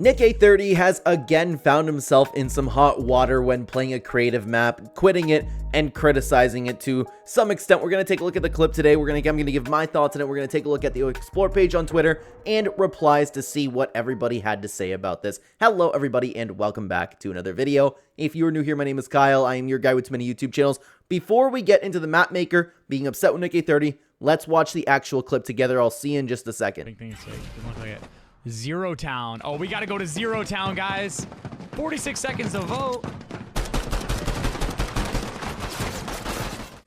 Nick830 has again found himself in some hot water when playing a creative map, quitting it and criticizing it to some extent. We're going to take a look at the clip today. I'm going to give my thoughts on it. We're going to take a look at the Explore page on Twitter and replies to see what everybody had to say about this. Hello everybody and welcome back to another video. If you are new here, my name is Kyle. I am your guy with too many YouTube channels. Before we get into the map maker being upset with Nick830, let's watch the actual clip together. I'll see you in just a second. Zero Town. Oh, we got to go to Zero Town, guys. 46 seconds to vote.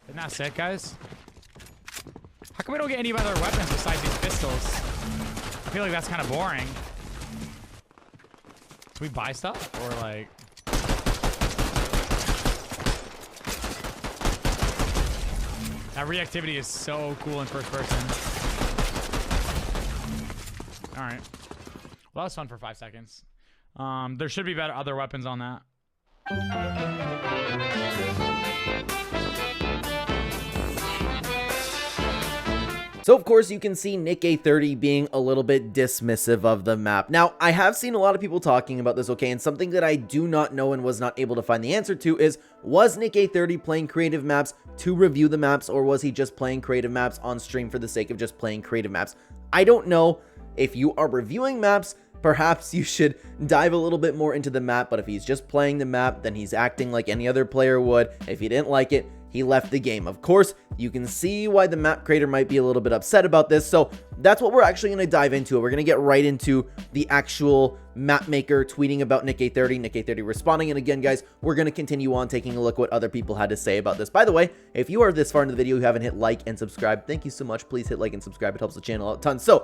Isn't that sick, guys? How come we don't get any other weapons besides these pistols? I feel like that's kind of boring. Do we buy stuff? Or like... That reactivity is so cool in first person. All right. Well, that was fun for 5 seconds. There should be better other weapons on that. So, of course, you can see Nick830 being a little bit dismissive of the map. Now, I have seen a lot of people talking about this, okay, and something that I do not know and was not able to find the answer to is, was Nick830 playing creative maps to review the maps, or was he just playing creative maps on stream for the sake of just playing creative maps? I don't know. If you are reviewing maps, perhaps you should dive a little bit more into the map, but if he's just playing the map, then he's acting like any other player would. If he didn't like it, he left the game. Of course, you can see why the map creator might be a little bit upset about this, so that's what we're actually going to dive into. We're going to get right into the actual map maker tweeting about Nick830, Nick830 responding, and again, guys, we're going to continue on taking a look what other people had to say about this. By the way, if you are this far into the video, you haven't hit like and subscribe, thank you so much. Please hit like and subscribe. It helps the channel out a ton. So,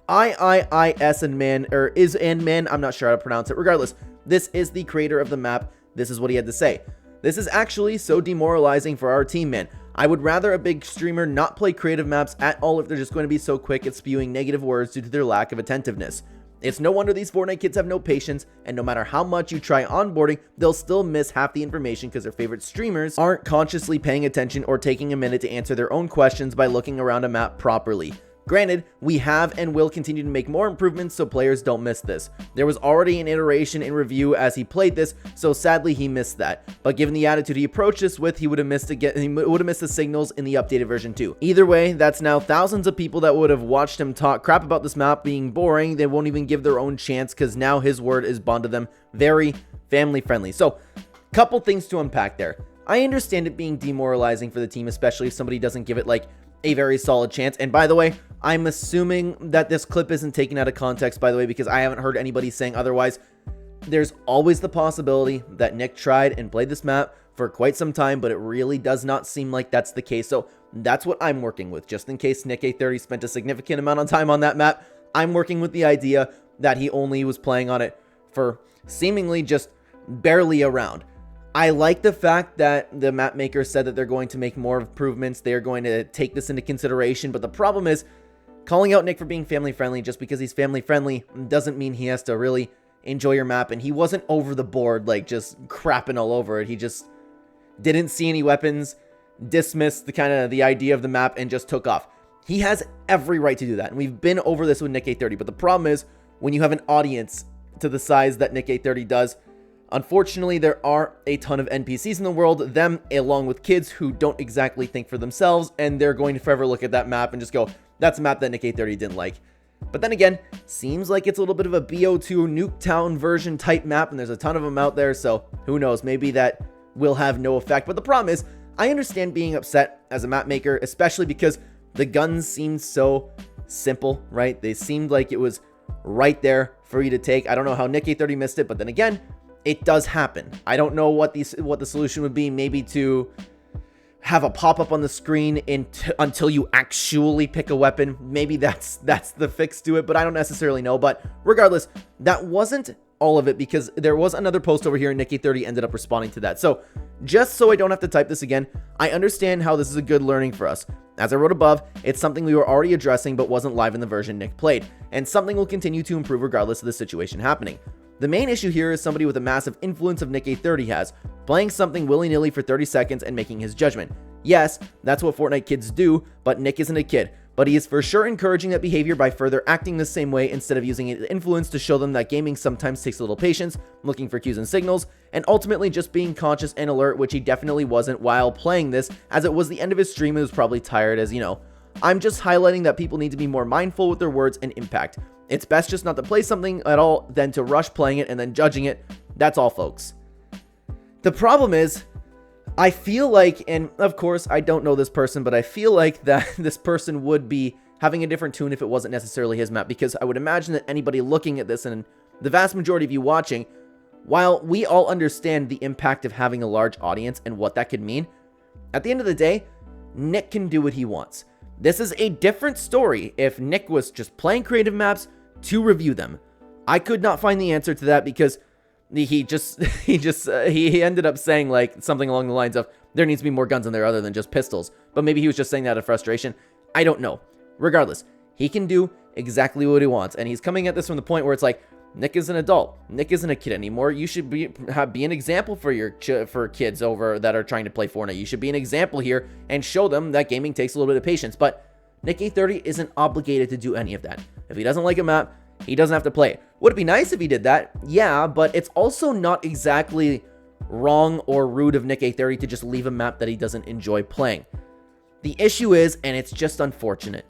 IIIS and man, or is and man, I'm not sure how to pronounce it. Regardless, this is the creator of the map. This is what he had to say. This is actually so demoralizing for our team, man. I would rather a big streamer not play creative maps at all if they're just going to be so quick at spewing negative words due to their lack of attentiveness. It's no wonder these Fortnite kids have no patience, and no matter how much you try onboarding, they'll still miss half the information because their favorite streamers aren't consciously paying attention or taking a minute to answer their own questions by looking around a map properly. Granted, we have and will continue to make more improvements so players don't miss this. There was already an iteration in review as he played this, so sadly he missed that. But given the attitude he approached this with, he would have missed the signals in the updated version too. Either way, that's now thousands of people that would have watched him talk crap about this map being boring. They won't even give their own chance because now his word is bond to them. Very family friendly. So, couple things to unpack there. I understand it being demoralizing for the team, especially if somebody doesn't give it like a very solid chance. And by the way, I'm assuming that this clip isn't taken out of context, by the way, because I haven't heard anybody saying otherwise. There's always the possibility that Nick tried and played this map for quite some time, but it really does not seem like that's the case. So that's what I'm working with. Just in case Nick830 spent a significant amount of time on that map, I'm working with the idea that he only was playing on it for seemingly just barely a round. I like the fact that the map maker said that they're going to make more improvements. They're going to take this into consideration. But the problem is, calling out Nick for being family friendly just because he's family friendly doesn't mean he has to really enjoy your map. And he wasn't over the board, like just crapping all over it. He just didn't see any weapons, dismissed the idea of the map, and just took off. He has every right to do that. And we've been over this with Nick830. But the problem is, when you have an audience to the size that Nick830 does, unfortunately, there are a ton of NPCs in the world, them along with kids who don't exactly think for themselves, and they're going to forever look at that map and just go, that's a map that Nick830 didn't like. But then again, seems like it's a little bit of a BO2 Nuketown version type map, and there's a ton of them out there, so who knows, maybe that will have no effect. But the problem is, I understand being upset as a map maker, especially because the guns seemed so simple, right? They seemed like it was right there for you to take. I don't know how Nick830 missed it, but then again, it does happen. I don't know what the solution would be. Maybe to have a pop-up on the screen until you actually pick a weapon. Maybe that's the fix to it, but I don't necessarily know. But regardless, that wasn't all of it because there was another post over here and Nick830 ended up responding to that. So just so I don't have to type this again, I understand how this is a good learning for us. As I wrote above, it's something we were already addressing but wasn't live in the version Nick played, and something we'll continue to improve regardless of the situation happening. The main issue here is somebody with a massive influence of Nick830 has, playing something willy-nilly for 30 seconds and making his judgment. Yes, that's what Fortnite kids do, but Nick isn't a kid. but he is for sure encouraging that behavior by further acting the same way instead of using it as influence to show them that gaming sometimes takes a little patience, looking for cues and signals, and ultimately just being conscious and alert, which he definitely wasn't while playing this, as it was the end of his stream and was probably tired, as you know. I'm just highlighting that people need to be more mindful with their words and impact. It's best just not to play something at all than to rush playing it and then judging it. That's all, folks. The problem is, I feel like, and of course I don't know this person, but I feel like that this person would be having a different tune if it wasn't necessarily his map, because I would imagine that anybody looking at this, and the vast majority of you watching, while we all understand the impact of having a large audience and what that could mean, at the end of the day, Nick can do what he wants. This is a different story if Nick was just playing creative maps to review them. I could not find the answer to that because he ended up saying like something along the lines of there needs to be more guns in there other than just pistols, but maybe he was just saying that out of frustration. I don't know. Regardless, he can do exactly what he wants, and he's coming at this from the point where it's like, Nick is an adult. Nick isn't a kid anymore. You should be an example for kids over that are trying to play Fortnite. You should be an example here and show them that gaming takes a little bit of patience. But Nick 830 isn't obligated to do any of that. If he doesn't like a map, he doesn't have to play it. Would it be nice if he did that? Yeah, but it's also not exactly wrong or rude of Nick 830 to just leave a map that he doesn't enjoy playing. The issue is, and it's just unfortunate,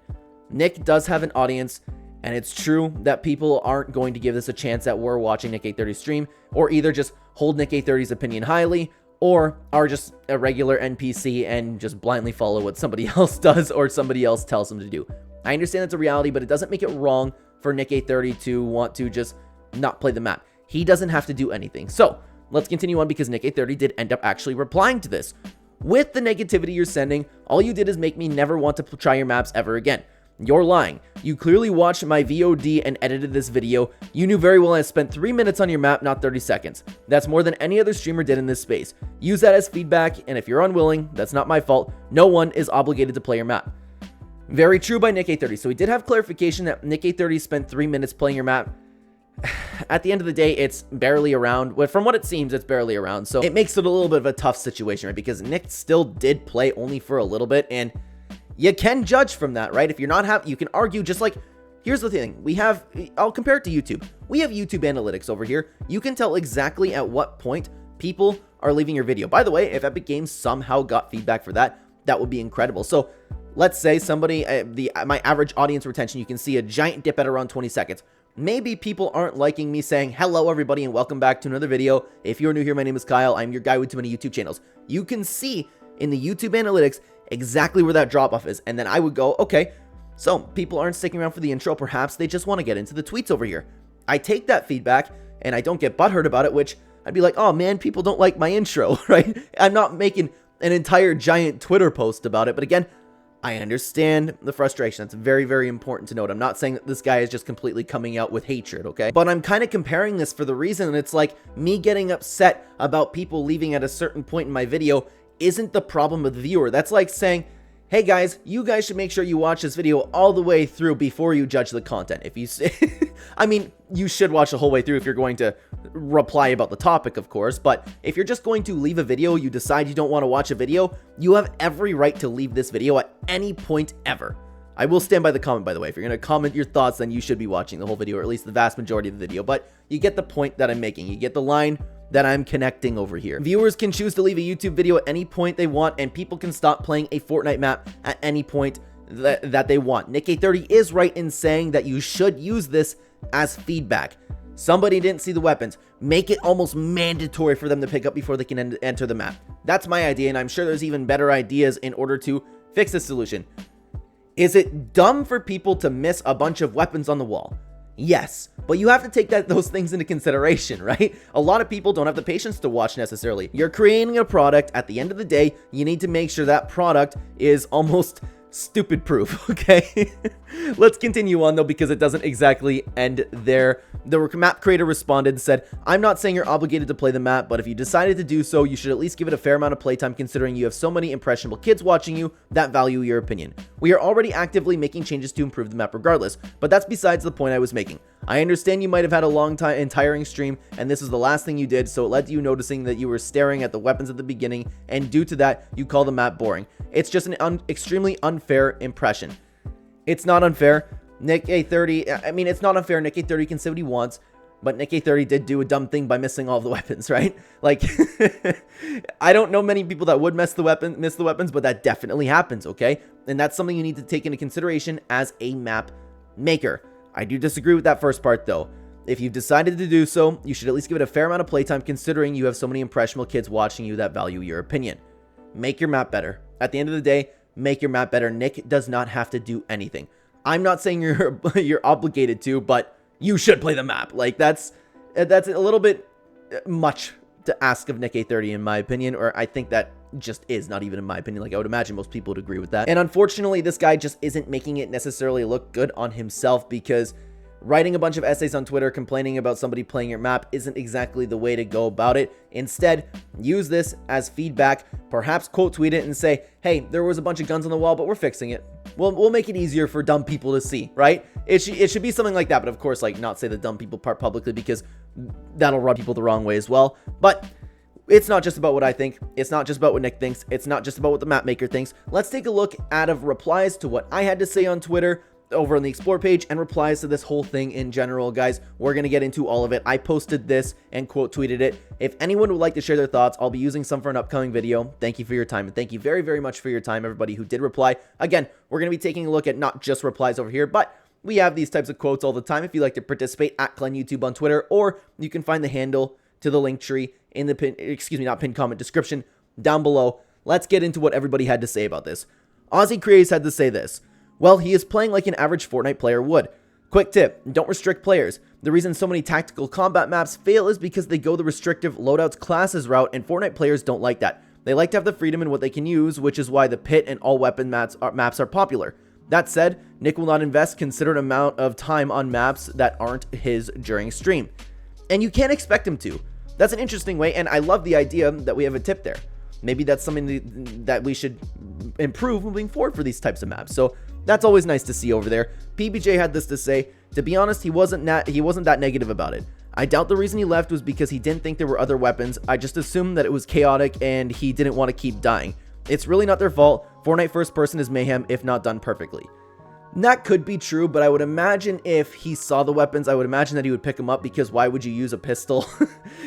Nick does have an audience. And it's true that people aren't going to give this a chance that we're watching Nick 830 stream, or either just hold Nick 830's opinion highly, or are just a regular NPC and just blindly follow what somebody else does or somebody else tells them to do. I understand that's a reality, but it doesn't make it wrong for Nick 830 to want to just not play the map. He doesn't have to do anything. So let's continue on, because Nick 830 did end up actually replying to this. With the negativity you're sending, all you did is make me never want to try your maps ever again. You're lying. You clearly watched my VOD and edited this video. You knew very well I spent 3 minutes on your map, not 30 seconds. That's more than any other streamer did in this space. Use that as feedback, and if you're unwilling, that's not my fault. No one is obligated to play your map. Very true by Nick 830. So we did have clarification that Nick 830 spent 3 minutes playing your map. At the end of the day, it's barely around. Well, from what it seems, it's barely around. So it makes it a little bit of a tough situation, right? Because Nick still did play only for a little bit, and you can judge from that, right? If you're not happy, you can argue. Just like, here's the thing. I'll compare it to YouTube. We have YouTube analytics over here. You can tell exactly at what point people are leaving your video. By the way, if Epic Games somehow got feedback for that, that would be incredible. So let's say somebody, my average audience retention, you can see a giant dip at around 20 seconds. Maybe people aren't liking me saying, hello everybody and welcome back to another video. If you're new here, my name is Kyle. I'm your guy with too many YouTube channels. You can see in the YouTube analytics exactly where that drop off is, and then I would go, okay, so people aren't sticking around for the intro, perhaps they just want to get into the tweets over here. I take that feedback and I don't get butthurt about it, which I'd be like, oh man, people don't like my intro, right? I'm not making an entire giant Twitter post about it, but again, I understand the frustration. That's very, very important to note. I'm not saying that this guy is just completely coming out with hatred, okay? But I'm kind of comparing this for the reason that it's like me getting upset about people leaving at a certain point in my video isn't the problem with the viewer. That's like saying, hey guys, you guys should make sure you watch this video all the way through before you judge the content. If you I mean, you should watch the whole way through if you're going to reply about the topic, of course, but if you're just going to leave a video, you decide you don't want to watch a video, you have every right to leave this video at any point ever. I will stand by the comment, by the way. If you're going to comment your thoughts, then you should be watching the whole video, or at least the vast majority of the video, but you get the point that I'm making. You get the line that I'm connecting over here. Viewers can choose to leave a YouTube video at any point they want, and people can stop playing a Fortnite map at any point that they want. Nick 830 is right in saying that you should use this as feedback. Somebody didn't see the weapons. Make it almost mandatory for them to pick up before they can enter the map. That's my idea, and I'm sure there's even better ideas in order to fix this solution. Is it dumb for people to miss a bunch of weapons on the wall? Yes, but you have to take those things into consideration, right? A lot of people don't have the patience to watch necessarily. You're creating a product. At the end of the day, you need to make sure that product is almost stupid proof, okay? Let's continue on though, because it doesn't exactly end there. The map creator responded and said, I'm not saying you're obligated to play the map, but if you decided to do so, you should at least give it a fair amount of playtime, considering you have so many impressionable kids watching you that value your opinion. We are already actively making changes to improve the map regardless, but that's besides the point I was making. I understand you might have had a long time and tiring stream, and this is the last thing you did, so it led to you noticing that you were staring at the weapons at the beginning, and due to that, you call the map boring. It's just an extremely unfair impression. It's not unfair. Nick A30, I mean, it's not unfair. Nick A30 can say what he wants, but Nick A30 did do a dumb thing by missing all of the weapons, right? Like, I don't know many people that would miss the weapons, but that definitely happens, okay? And that's something you need to take into consideration as a map maker. I do disagree with that first part, though. If you've decided to do so, you should at least give it a fair amount of playtime, considering you have so many impressionable kids watching you that value your opinion. Make your map better. At the end of the day, make your map better. Nick does not have to do anything. I'm not saying you're obligated to, but you should play the map. Like, that's a little bit much to ask of Nick A30, in my opinion, or I think that just is not even in my opinion. Like, I would imagine most people would agree with that. And unfortunately, this guy just isn't making it necessarily look good on himself, because writing a bunch of essays on Twitter complaining about somebody playing your map isn't exactly the way to go about it. Instead, use this as feedback, perhaps quote tweet it and say, hey, there was a bunch of guns on the wall, but we're fixing it. We'll make it easier for dumb people to see, right? It should be something like that, but of course, like, not say the dumb people part publicly, because that'll rub people the wrong way as well. But it's not just about what I think. It's not just about what Nick thinks. It's not just about what the map maker thinks. Let's take a look at replies to what I had to say on Twitter over on the explore page, and replies to this whole thing in general. Guys, we're gonna get into all of it. I posted this and quote tweeted it. If anyone would like to share their thoughts, I'll be using some for an upcoming video. Thank you for your time, and thank you very, very much for your time, everybody who did reply. Again, we're gonna be taking a look at not just replies over here, but we have these types of quotes all the time. If you'd like to participate, at Clen YouTube on Twitter, or you can find the handle to the link tree in the pinned comment description down below. Let's get into what everybody had to say about this. Aussie Creates had to say this. Well, he is playing like an average Fortnite player would. Quick tip, don't restrict players. The reason so many tactical combat maps fail is because they go the restrictive loadouts classes route, and Fortnite players don't like that. They like to have the freedom in what they can use, which is why the pit and all weapon maps are popular. That said, Nick will not invest considered amount of time on maps that aren't his during stream. And you can't expect him to. That's an interesting way, and I love the idea that we have a tip there. Maybe that's something that we should improve moving forward for these types of maps. So that's always nice to see over there. PBJ had this to say. To be honest, he wasn't that negative about it. I doubt the reason he left was because he didn't think there were other weapons. I just assumed that it was chaotic and he didn't want to keep dying. It's really not their fault. Fortnite first person is mayhem if not done perfectly. And that could be true, but I would imagine if he saw the weapons, I would imagine that he would pick them up, because why would you use a pistol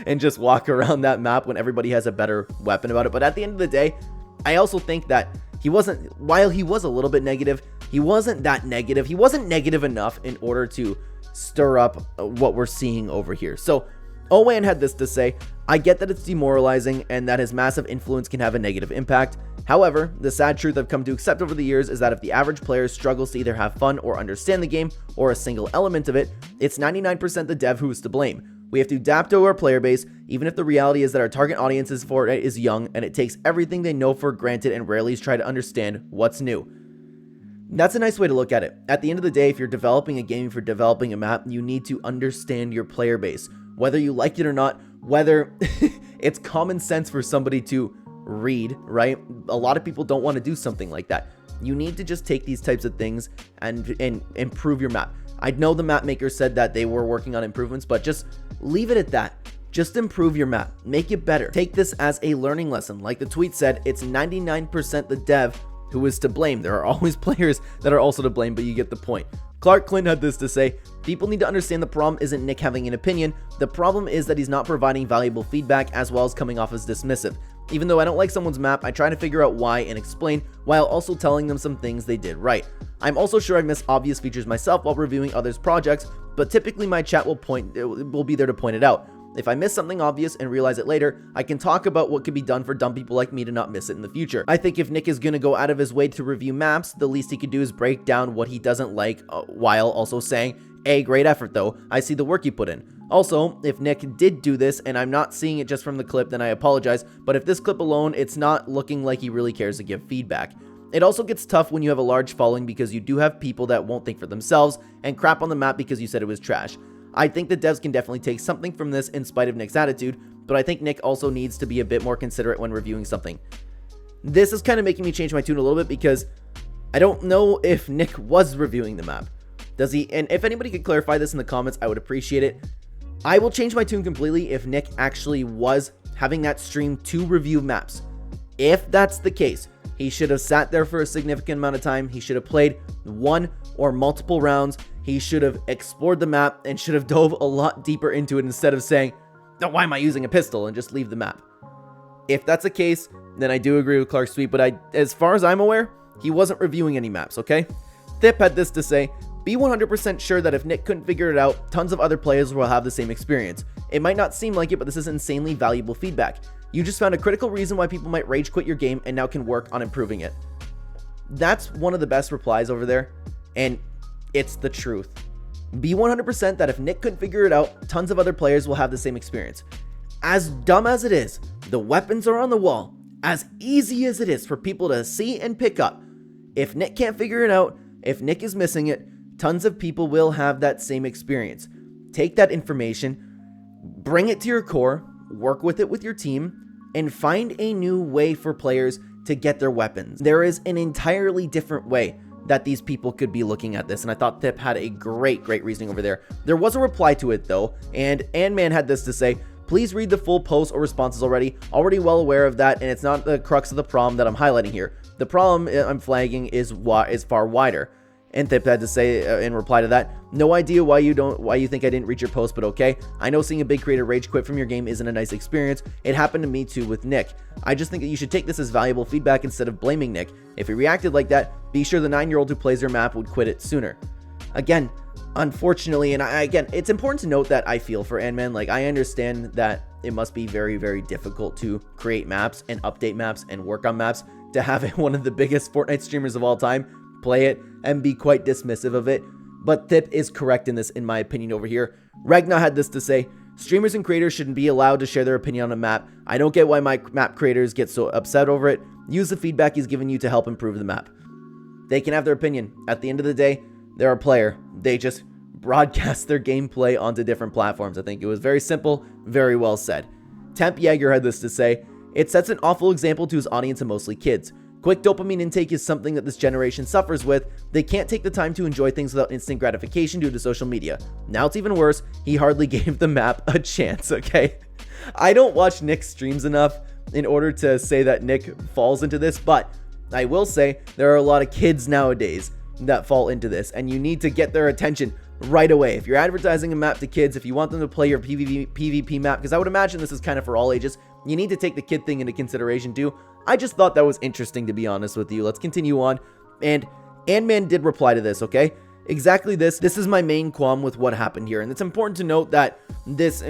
and just walk around that map when everybody has a better weapon about it? But at the end of the day, I also think that he wasn't, while he was a little bit negative, he wasn't that negative. He wasn't negative enough in order to stir up what we're seeing over here. So Owen had this to say, I get that it's demoralizing and that his massive influence can have a negative impact. However, the sad truth I've come to accept over the years is that if the average player struggles to either have fun or understand the game or a single element of it, it's 99% the dev who is to blame. We have to adapt to our player base, even if the reality is that our target audience is Fortnite is young and it takes everything they know for granted and rarely try to understand what's new. That's a nice way to look at it. At the end of the day, if you're developing a game for developing a map, you need to understand your player base. Whether you like it or not, whether it's common sense for somebody to read, right? A lot of people don't want to do something like that. You need to just take these types of things and improve your map. I know the map maker said that they were working on improvements, but just leave it at that. Just improve your map. Make it better. Take this as a learning lesson. Like the tweet said, it's 99% the dev who is to blame. There are always players that are also to blame, but you get the point. Clark Clint had this to say, people need to understand the problem isn't Nick having an opinion. The problem is that he's not providing valuable feedback as well as coming off as dismissive. Even though I don't like someone's map, I try to figure out why and explain, while also telling them some things they did right. I'm also sure I miss obvious features myself while reviewing others' projects, but typically my chat will be there to point it out. If I miss something obvious and realize it later, I can talk about what could be done for dumb people like me to not miss it in the future. I think if Nick is going to go out of his way to review maps, the least he could do is break down what he doesn't like, while also saying, "Hey, great effort though, I see the work you put in." Also, if Nick did do this, and I'm not seeing it just from the clip, then I apologize, but if this clip alone, it's not looking like he really cares to give feedback. It also gets tough when you have a large following, because you do have people that won't think for themselves and crap on the map because you said it was trash. I think the devs can definitely take something from this in spite of Nick's attitude, but I think Nick also needs to be a bit more considerate when reviewing something. This is kind of making me change my tune a little bit, because I don't know if Nick was reviewing the map. Does he? And if anybody could clarify this in the comments, I would appreciate it. I will change my tune completely if Nick actually was having that stream to review maps. If that's the case, He should have sat there for a significant amount of time. He should have played one or multiple rounds. He should have explored the map and should have dove a lot deeper into it instead of saying, "No, why am I using a pistol?" and just leave the map. If that's the case, then I do agree with Clark's tweet, but as far as I'm aware, he wasn't reviewing any maps, okay? Thip had this to say, "Be 100% sure that if Nick couldn't figure it out, tons of other players will have the same experience. It might not seem like it, but this is insanely valuable feedback. You just found a critical reason why people might rage quit your game and now can work on improving it." That's one of the best replies over there, and it's the truth. Be 100% that if Nick couldn't figure it out, tons of other players will have the same experience. As dumb as it is, the weapons are on the wall. As easy as it is for people to see and pick up, if Nick can't figure it out, if Nick is missing it, tons of people will have that same experience. Take that information, bring it to your core, work with it with your team, and find a new way for players to get their weapons. There is an entirely different way that these people could be looking at this, and I thought Thip had a great reasoning over there. There was a reply to it though, and Ant-Man had this to say, "Please read the full post or responses already well aware of that, and it's not the crux of the problem that I'm highlighting here. The problem I'm flagging is far wider." And Thip had to say in reply to that, "No idea why you think I didn't read your post, but okay. I know seeing a big creator rage quit from your game isn't a nice experience. It happened to me too with Nick. I just think that you should take this as valuable feedback instead of blaming Nick. If he reacted like that, be sure the 9-year-old who plays your map would quit it sooner." Again, unfortunately, and again, it's important to note that I feel for Ant-Man. Like, I understand that it must be very difficult to create maps and update maps and work on maps, to have one of the biggest Fortnite streamers of all time play it and be quite dismissive of it. But Thip is correct in this, in my opinion, over here. Ragnar had this to say, "Streamers and creators shouldn't be allowed to share their opinion on a map. I don't get why my map creators get so upset over it. Use the feedback he's given you to help improve the map." They can have their opinion. At the end of the day, they're a player. They just broadcast their gameplay onto different platforms. I think it was very simple, very well said. Temp Jaeger had this to say, "It sets an awful example to his audience and mostly kids. Quick dopamine intake is something that this generation suffers with. They can't take the time to enjoy things without instant gratification due to social media. Now it's even worse. He hardly gave the map a chance," okay? I don't watch Nick's streams enough in order to say that Nick falls into this, but I will say there are a lot of kids nowadays that fall into this, and you need to get their attention right away. If you're advertising a map to kids, if you want them to play your PvP map, because I would imagine this is kind of for all ages, you need to take the kid thing into consideration too. I just thought that was interesting, to be honest with you. Let's continue on. And Ant-Man did reply to this, okay? Exactly this. This is my main qualm with what happened here. And it's important to note that this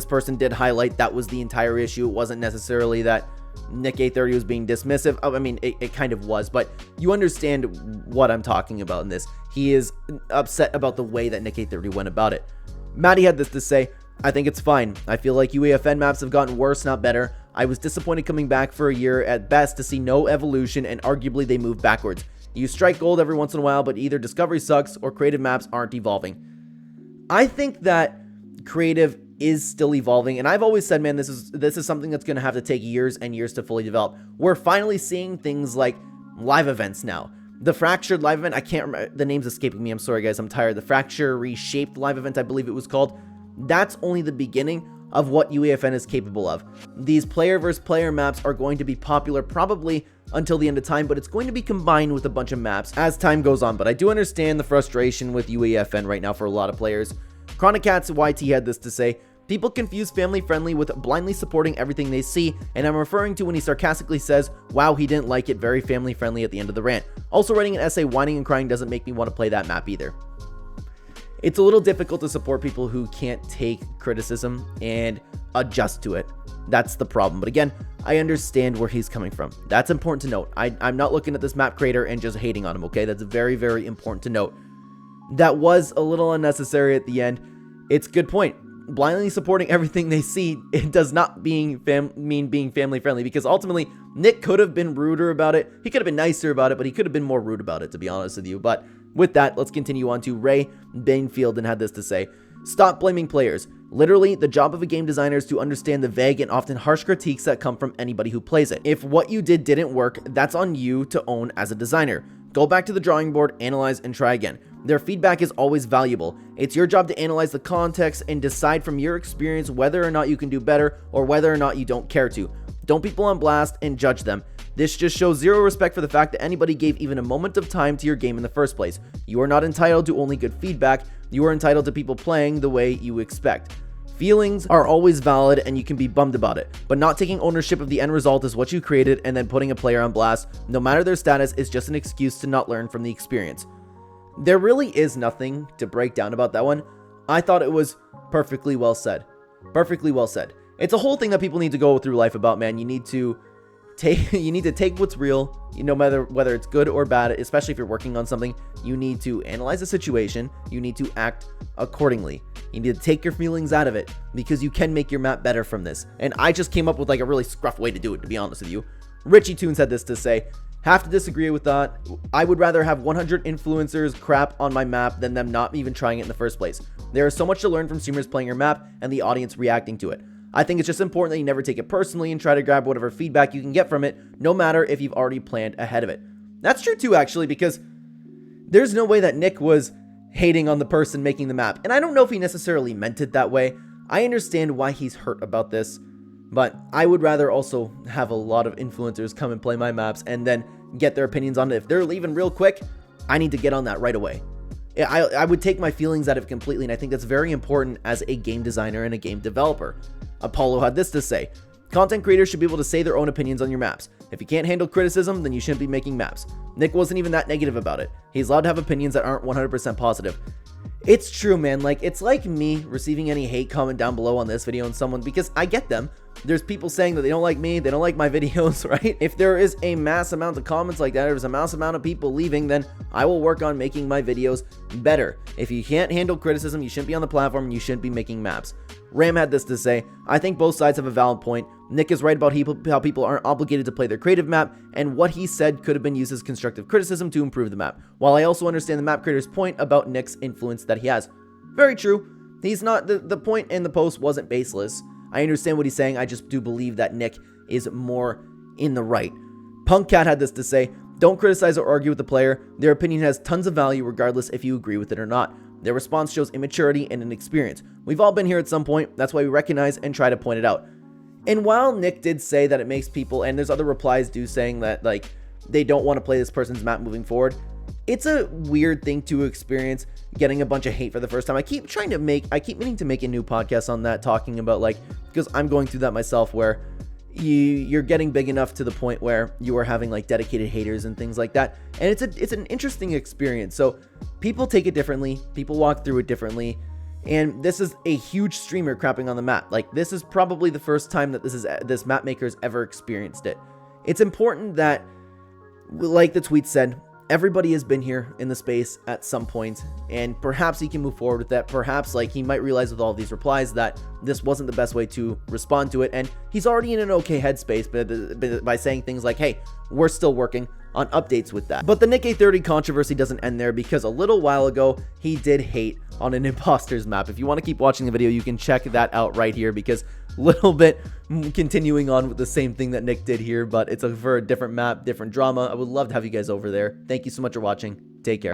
person did highlight that was the entire issue. It wasn't necessarily that Nick A30 was being dismissive. I mean, it kind of was, but you understand what I'm talking about in this. He is upset about the way that Nick A30 went about it. Maddie had this to say, "I think it's fine. I feel like UEFN maps have gotten worse, not better. I was disappointed coming back for a year at best to see no evolution, and arguably they moved backwards. You strike gold every once in a while, but either discovery sucks or creative maps aren't evolving." I think that creative is still evolving, and I've always said, man, this is something that's going to have to take years and years to fully develop. We're finally seeing things like live events now. The Fractured live event, I can't remember, the name's escaping me, I'm sorry guys, I'm tired. The Fracture Reshaped live event, I believe it was called. That's only the beginning of what UEFN is capable of. These player versus player maps are going to be popular probably until the end of time, but it's going to be combined with a bunch of maps as time goes on. But I do understand the frustration with UEFN right now for a lot of players. Chronic Cats YT had this to say, "People confuse family friendly with blindly supporting everything they see, and I'm referring to when he sarcastically says, 'Wow, he didn't like it, very family friendly' at the end of the rant. Also, writing an essay whining and crying doesn't make me want to play that map either." It's a little difficult to support people who can't take criticism and adjust to it. That's the problem. But again, I understand where he's coming from. That's important to note. I'm not looking at this map creator and just hating on him, okay? That's very important to note. That was a little unnecessary at the end. It's a good point. Blindly supporting everything they see, it does not mean being family friendly, because ultimately Nick could have been ruder about it. He could have been nicer about it, but he could have been more rude about it, to be honest with you. But with that, let's continue on to Ray Bainfield, and had this to say, "Stop blaming players. Literally, the job of a game designer is to understand the vague and often harsh critiques that come from anybody who plays it. If what you did didn't work, that's on you to own as a designer. Go back to the drawing board, analyze, and try again. Their feedback is always valuable. It's your job to analyze the context and decide from your experience whether or not you can do better or whether or not you don't care to. Don't people on blast and judge them. This just shows zero respect for the fact that anybody gave even a moment of time to your game in the first place. You are not entitled to only good feedback, you are entitled to people playing the way you expect. Feelings are always valid and you can be bummed about it, but not taking ownership of the end result is what you created and then putting a player on blast, no matter their status, is just an excuse to not learn from the experience. There really is nothing to break down about that one. I thought it was perfectly well said. Perfectly well said. It's a whole thing that people need to go through life about, man. You need to take what's real, no matter whether it's good or bad, especially if you're working on something. You need to analyze the situation. You need to act accordingly. You need to take your feelings out of it because you can make your map better from this. And I just came up with like a really scruff way to do it, to be honest with you. Richie Toons had this to say: have to disagree with that. I would rather have 100 influencers crap on my map than them not even trying it in the first place. There is so much to learn from streamers playing your map and the audience reacting to it. I think it's just important that you never take it personally and try to grab whatever feedback you can get from it, no matter if you've already planned ahead of it. That's true too, actually, because there's no way that Nick was hating on the person making the map. And I don't know if he necessarily meant it that way. I understand why he's hurt about this, but I would rather also have a lot of influencers come and play my maps and then get their opinions on it. If they're leaving real quick, I need to get on that right away. I would take my feelings out of it completely, and I think that's very important as a game designer and a game developer. Apollo had this to say: content creators should be able to say their own opinions on your maps. If you can't handle criticism, then you shouldn't be making maps. Nick wasn't even that negative about it. He's allowed to have opinions that aren't 100% positive. It's true, man. Like, it's like me receiving any hate comment down below on this video and someone, because I get them. There's people saying that they don't like me, they don't like my videos, right? If there is a mass amount of comments like that, there's a mass amount of people leaving, then I will work on making my videos better. If you can't handle criticism, you shouldn't be on the platform and you shouldn't be making maps. Ram had this to say: I think both sides have a valid point. Nick is right about how people aren't obligated to play their creative map, and what he said could have been used as constructive criticism to improve the map. While I also understand the map creator's point about Nick's influence that he has. Very true. He's not, the point in the post wasn't baseless. I understand what he's saying. I just do believe that Nick is more in the right. Punkcat had this to say: don't criticize or argue with the player. Their opinion has tons of value regardless if you agree with it or not. Their response shows immaturity and inexperience. We've all been here at some point. That's why we recognize and try to point it out. And while Nick did say that it makes people, and there's other replies do saying that like they don't want to play this person's map moving forward, it's a weird thing to experience, getting a bunch of hate for the first time. I keep meaning to make a new podcast on that, talking about, like, because I'm going through that myself, where you're getting big enough to the point where you are having like dedicated haters and things like that, and it's an interesting experience. So people take it differently, people walk through it differently, and this is a huge streamer crapping on the map. Like, this is probably the first time that this map maker's ever experienced it. It's important that, like the tweet said, everybody has been here in the space at some point, and perhaps he can move forward with that. Perhaps, like, he might realize with all these replies that this wasn't the best way to respond to it, and he's already in an okay headspace by saying things like, hey, we're still working on updates with that. But the Nick A30 controversy doesn't end there, because a little while ago he did hate on an imposters map. If you want to keep watching the video, you can check that out right here, because little bit continuing on with the same thing that Nick did here, but it's for a different map, different drama. I would love to have you guys over there. Thank you so much for watching. Take care.